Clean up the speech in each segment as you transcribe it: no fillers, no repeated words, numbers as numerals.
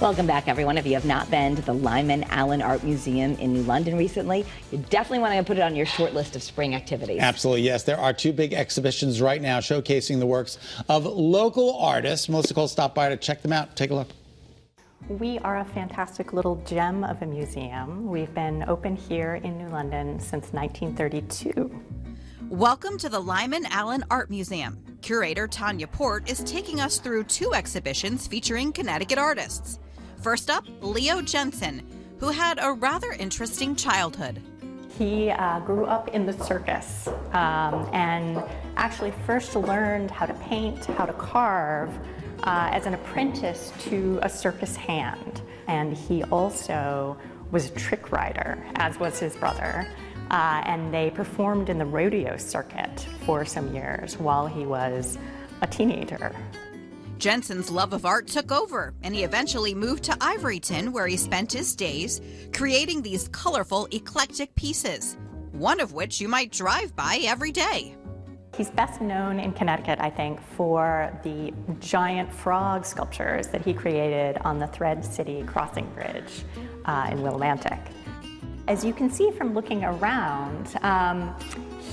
Welcome back, everyone. If you have not been to the Lyman Allyn Art Museum in New London recently, you definitely want to put it on your short list of spring activities. Absolutely, yes. There are two big exhibitions right now showcasing the works of local artists. Melissa Cole stopped by to check them out. Take a look. We are a fantastic little gem of a museum. We've been open here in New London since 1932. Welcome to the Lyman Allyn Art Museum. Curator Tanya Port is taking us through two exhibitions featuring Connecticut artists. First up, Leo Jensen, who had a rather interesting childhood. He grew up in the circus and actually first learned how to paint, how to carve as an apprentice to a circus hand. And he also was a trick rider, as was his brother. And they performed in the rodeo circuit for some years while he was a teenager. Jensen's love of art took over, and he eventually moved to Ivoryton, where he spent his days creating these colorful, eclectic pieces, one of which you might drive by every day. He's best known in Connecticut, I think, for the giant frog sculptures that he created on the Thread City Crossing Bridge in Willimantic. As you can see from looking around,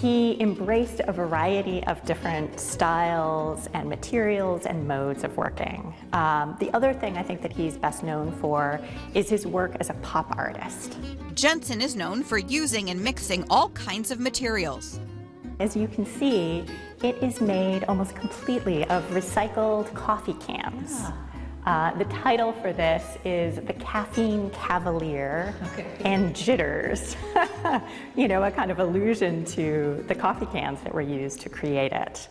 he embraced a variety of different styles and materials and modes of working. The other thing I think that he's best known for is his work as a pop artist. Jensen is known for using and mixing all kinds of materials. As you can see, it is made almost completely of recycled coffee cans. The title for this is The Caffeine Cavalier and Jitters. You know, a kind of allusion to the coffee cans that were used to create it.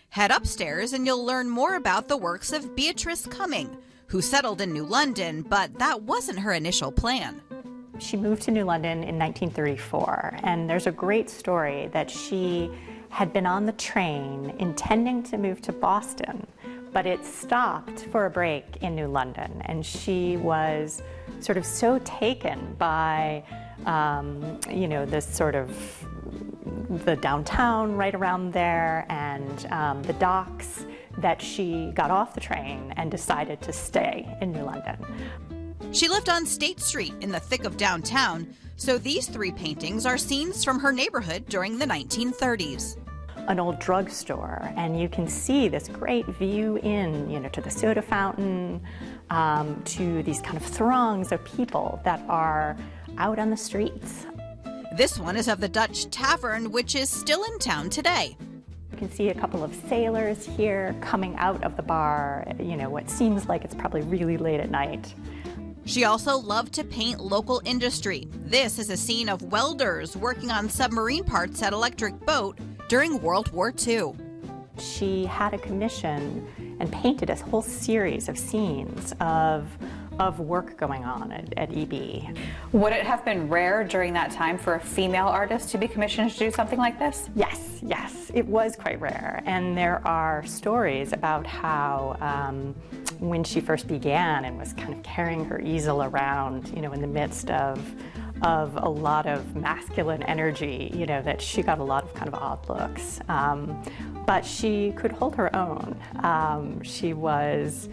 Head upstairs and you'll learn more about the works of Beatrice Cumming, who settled in New London, but that wasn't her initial plan. She moved to New London in 1934, and there's a great story that she had been on the train intending to move to Boston, but it stopped for a break in New London, and she was sort of so taken by, you know, this sort of the downtown right around there and the docks that she got off the train and decided to stay in New London. She lived on State Street in the thick of downtown, so these three paintings are scenes from her neighborhood during the 1930s. An old drugstore, and you can see this great view in, you know, to the soda fountain, to these kind of throngs of people that are out on the streets. This one is of the Dutch Tavern, which is still in town today. You can see a couple of sailors here coming out of the bar, you know, what seems like it's probably really late at night. She also loved to paint local industry. This is a scene of welders working on submarine parts at Electric Boat during World War II. She had a commission and painted a whole series of scenes of work going on at EB. Would it have been rare during that time for a female artist to be commissioned to do something like this? Yes, it was quite rare. And there are stories about how when she first began and was kind of carrying her easel around, you know, in the midst of a lot of masculine energy, you know, that she got a lot of kind of odd looks. But she could hold her own. She was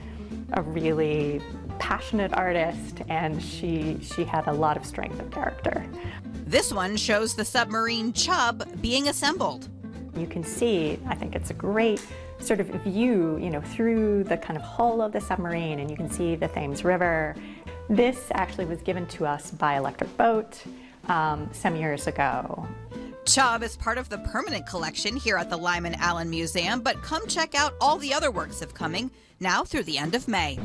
a really passionate artist, and she had a lot of strength of character. This one shows the submarine Chub being assembled. You can see, I think it's a great sort of view, you know, through the kind of hull of the submarine, and you can see the Thames River. This actually was given to us by Electric Boat some years ago. Chub is part of the permanent collection here at the Lyman Allyn Museum, but come check out all the other works of Cumming now through the end of May.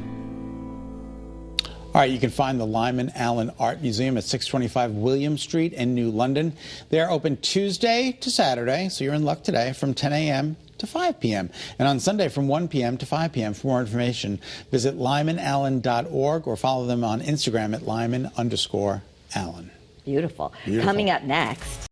All right, you can find the Lyman Allyn Art Museum at 625 William Street in New London. They're open Tuesday to Saturday, so you're in luck today, from 10 a.m. to 5 p.m. and on Sunday from 1 p.m. to 5 p.m. For more information, visit lymanallyn.org or follow them on Instagram at Lyman_Allyn. Beautiful. Coming up next.